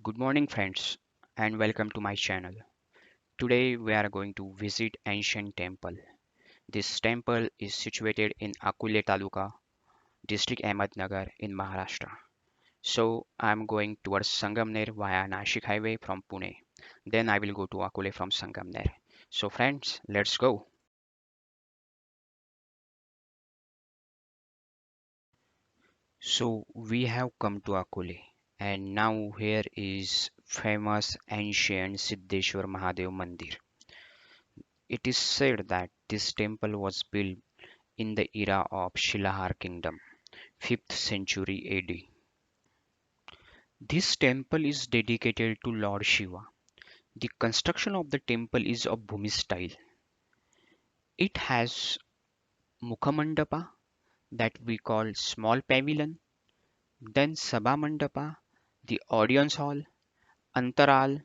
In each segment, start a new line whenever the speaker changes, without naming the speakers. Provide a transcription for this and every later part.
Good morning, friends, and welcome to my channel. Today, we are going to visit ancient temple. This temple is situated in Akole Taluka, district Ahmed Nagar in Maharashtra. So, I'm going towards Sangamner via Nashik highway from Pune. Then I will go to Akole from Sangamner. So, friends, let's go. So, we have come to Akole, and now here is famous ancient Siddheshwar Mahadev Mandir. It is said that this temple was built in the era of Shilahar Kingdom, 5th century AD. This temple is dedicated to Lord Shiva. The construction of the temple is of Bhumi style. It has Mukhamandapa that we call small pavilion, then Sabha Mandapa, the audience hall, Antaral,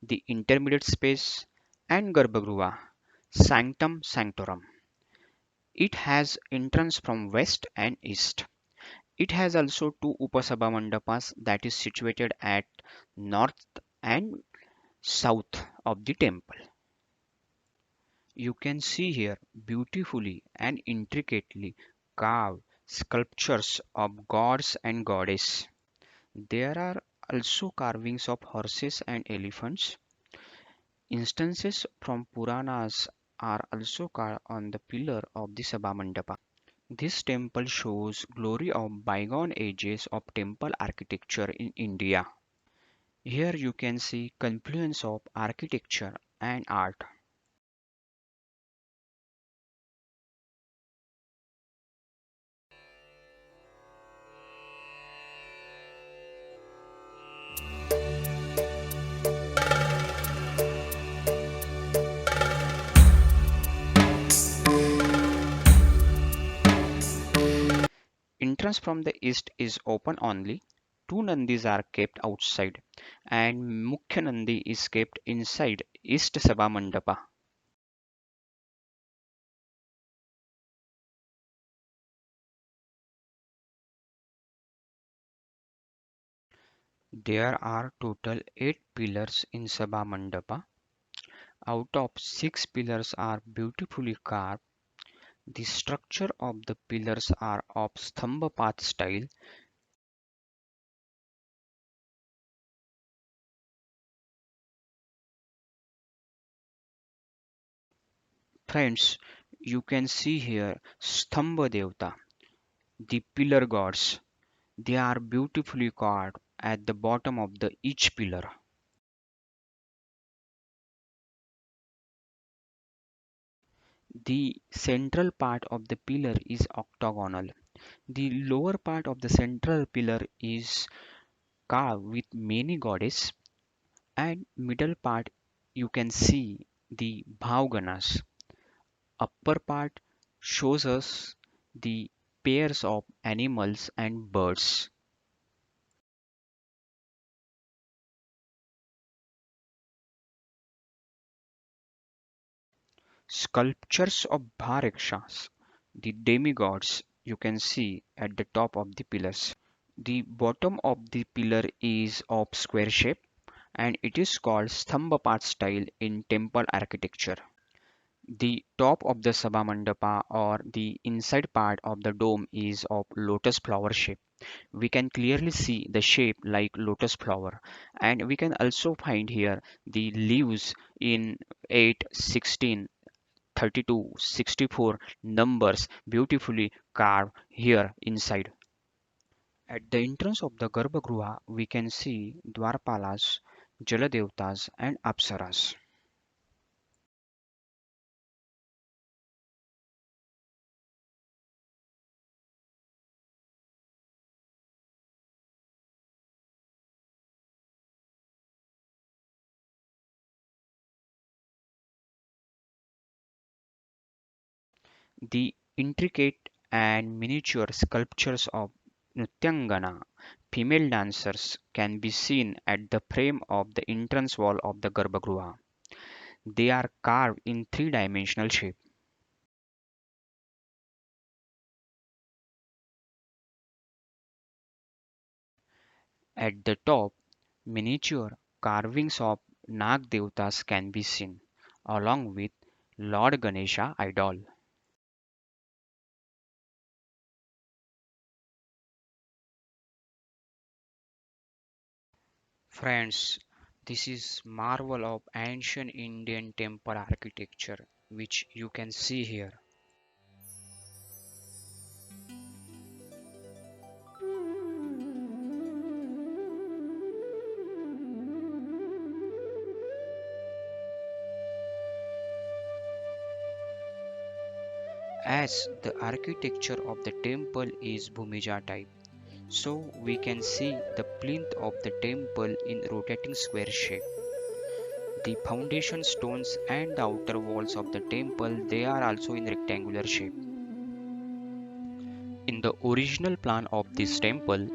the intermediate space, and Garbhagruha, Sanctum Sanctorum. It has entrance from west and east. It has also two Upasabha Mandapas that is situated at north and south of the temple. You can see here beautifully and intricately carved sculptures of gods and goddess. There are also carvings of horses and elephants. Instances from Puranas are also carved on the pillar of the Sabha Mandapa. This temple shows glory of bygone ages of temple architecture in India. Here you can see confluence of architecture and art. Entrance from the east is open only. Two Nandis are kept outside and Mukhya Nandi is kept inside East Sabha Mandapa. There are total 8 pillars in Sabha Mandapa. Out of 6 pillars are beautifully carved. The structure of the pillars are of Stambha path style. Friends, you can see here Stambha Devta, the pillar gods. They are beautifully carved at the bottom of the each pillar. The central part of the pillar is octagonal. The lower part of the central pillar is carved with many goddess and middle part you can see the bhavganas. Upper part shows us the pairs of animals and birds. Sculptures of Bharakshas, the demigods you can see at the top of the pillars. The bottom of the pillar is of square shape and it is called Stambhapat style in temple architecture. The top of the Sabha Mandapa or the inside part of the dome is of lotus flower shape. We can clearly see the shape like lotus flower, and we can also find here the leaves in 8, 16, 32, 64 numbers beautifully carved here inside. At the entrance of the Garbhagruha, we can see Dwarpalas, Jaladevtas, and Apsaras. The intricate and miniature sculptures of Nrityangana, female dancers, can be seen at the frame of the entrance wall of the Garbhagruha. They are carved in three-dimensional shape. At the top, Miniature carvings of Nag Devtas can be seen, along with Lord Ganesha idol. Friends, this is marvel of ancient Indian temple architecture which you can see here. As the architecture of the temple is Bhumija type, so we can see the plinth of the temple in rotating square shape. The foundation stones and the outer walls of the temple they are also in rectangular shape. In the original plan of this temple,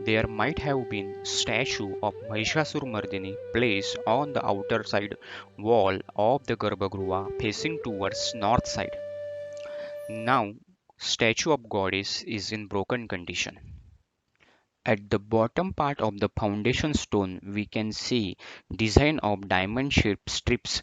there might have been statue of Mahishasur placed on the outer side wall of the Garbhagruha facing towards north side. Now, statue of goddess is in broken condition. At the bottom part of the foundation stone, we can see design of diamond shaped strips.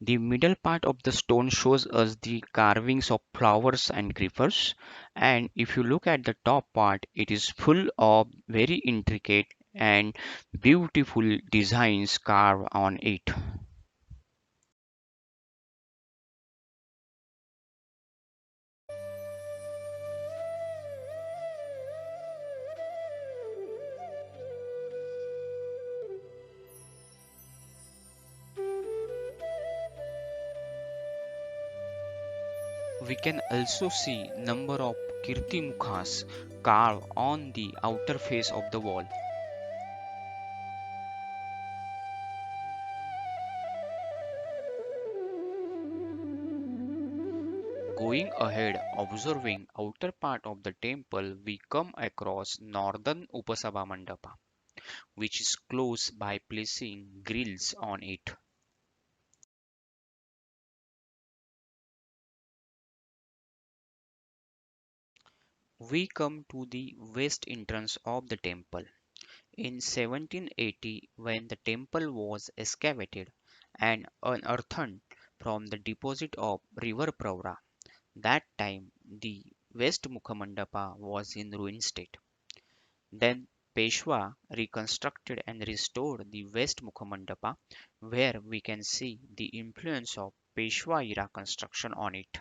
The middle part of the stone shows us the carvings of flowers and creepers, and if you look at the top part, it is full of very intricate and beautiful designs carved on it. We can also see number of kirti mukhas carved on the outer face of the wall. Going ahead, observing outer part of the temple, we come across northern Upasabha Mandapa, which is closed by placing grills on it. We come to the west entrance of the temple. In 1780, when the temple was excavated and unearthed from the deposit of river Pravara, that time the West Mukhamandapa was in ruin state. Then Peshwa reconstructed and restored the West Mukhamandapa, where we can see the influence of Peshwa era construction on it.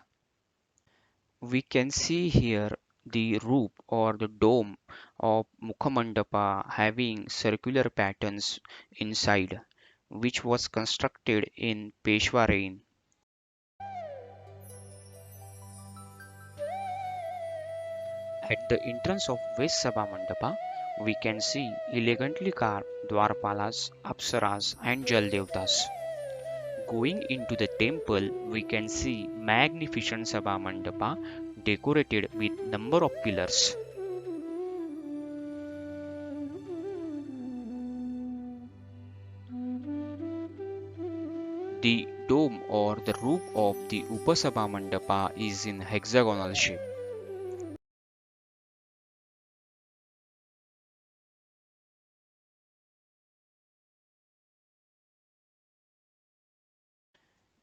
We can see here the roof or the dome of Mukhamandapa having circular patterns inside, which was constructed in Peshwa reign. At the entrance of West Sabha Mandapa, we can see elegantly carved Dwarpalas, Apsaras, and Jaldevtas. Going into the temple, we can see magnificent Sabha Mandapa decorated with number of pillars. The dome or the roof of the Upasabha Mandapa is in hexagonal shape.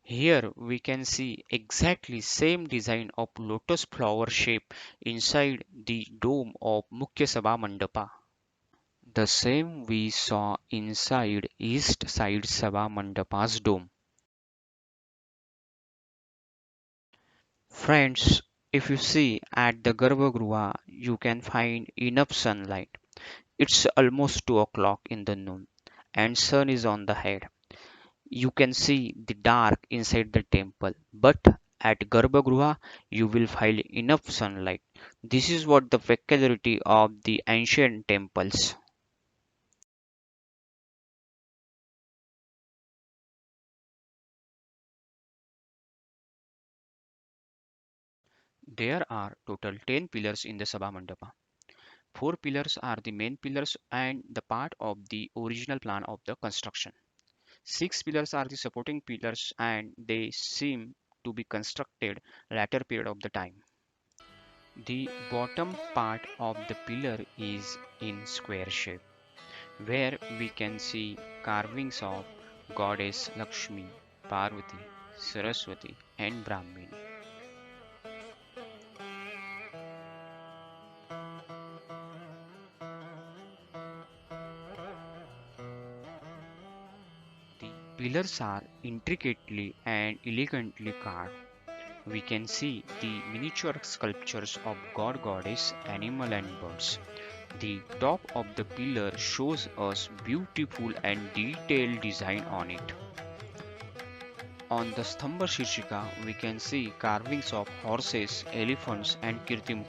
Here we can see exactly same design of lotus flower shape inside the dome of Mukhya Sabha Mandapa. The same we saw inside east side Sabha Mandapa's dome. Friends, if you see at the Garbhagruha, you can find enough sunlight. It's almost 2 o'clock in the noon and sun is on the head. You can see the dark inside the temple, but at Garbhagruha you will find enough sunlight. This is what the peculiarity of the ancient temples. There are total 10 pillars in the Sabha Mandapa. Four pillars are the main pillars and the part of the original plan of the construction. Six pillars are the supporting pillars and they seem to be constructed latter period of the time. The bottom part of the pillar is in square shape. where we can see carvings of goddess Lakshmi, Parvati, Saraswati, and Brahmini. The pillars are intricately and elegantly carved. We can see the miniature sculptures of god, goddess, animal, and birds. The top of the pillar shows us beautiful and detailed design on it. On the Stamba Shirshika, we can see carvings of horses, elephants, and Kirtimukh.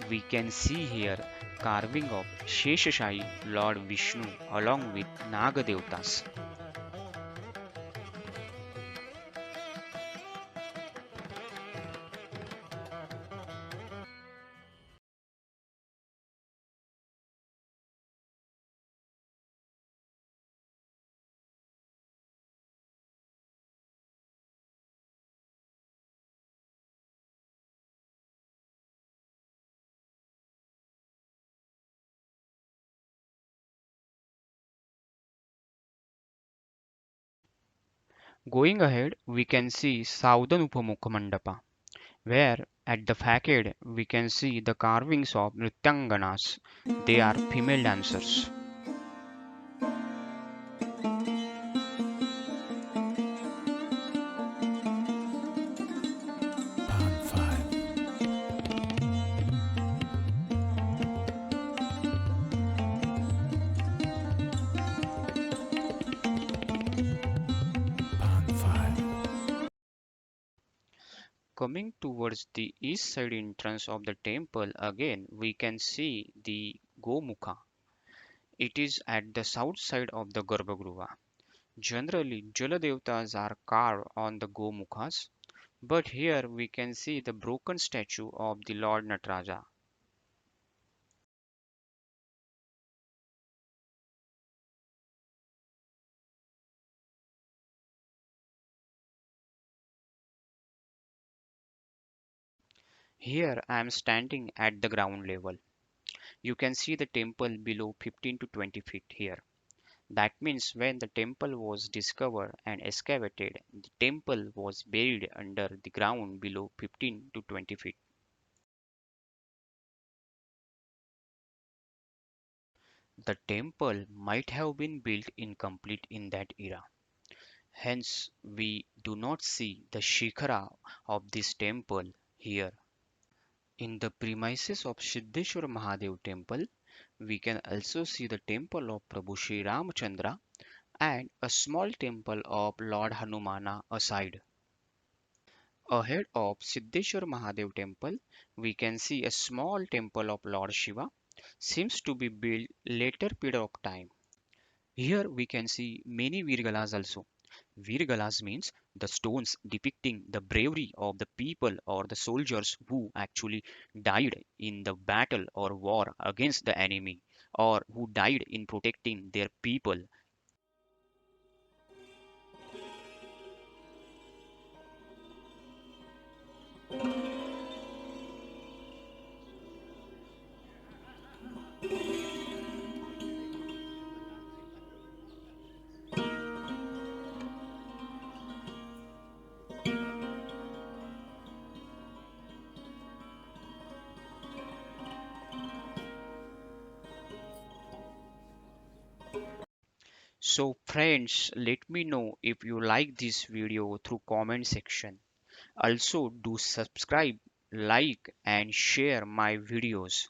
We can see here carving of Sheshashayi, Lord Vishnu, along with Nagadevtas. Going ahead, we can see Southern Upamukha Mandapa, where at the facade we can see the carvings of Nrityanganas. They are female dancers. Coming towards the east side entrance of the temple, again we can see the Gomukha. It is at the south side of the Garbhagruha. Generally, Jaladevtas are carved on the Gomukhas, but here we can see the broken statue of the Lord Nataraja. Here I am standing at the ground level. You can see the temple below 15 to 20 feet here. That means when the temple was discovered and excavated, the temple was buried under the ground below 15 to 20 feet. The temple might have been built incomplete in that era. Hence, we do not see the shikhara of this temple here. In the premises of Siddheshwara Mahadev temple, we can also see the temple of Prabhu Sri Ramachandra and a small temple of Lord Hanumana aside. Ahead of Siddheshwar Mahadev temple, we can see a small temple of Lord Shiva, seems to be built later period of time. Here we can see many Virgalas also. Virgalas means the stones depicting the bravery of the people or the soldiers who actually died in the battle or war against the enemy or who died in protecting their people. So friends, let me know if you like this video through comment section. Also do subscribe, like and share my videos.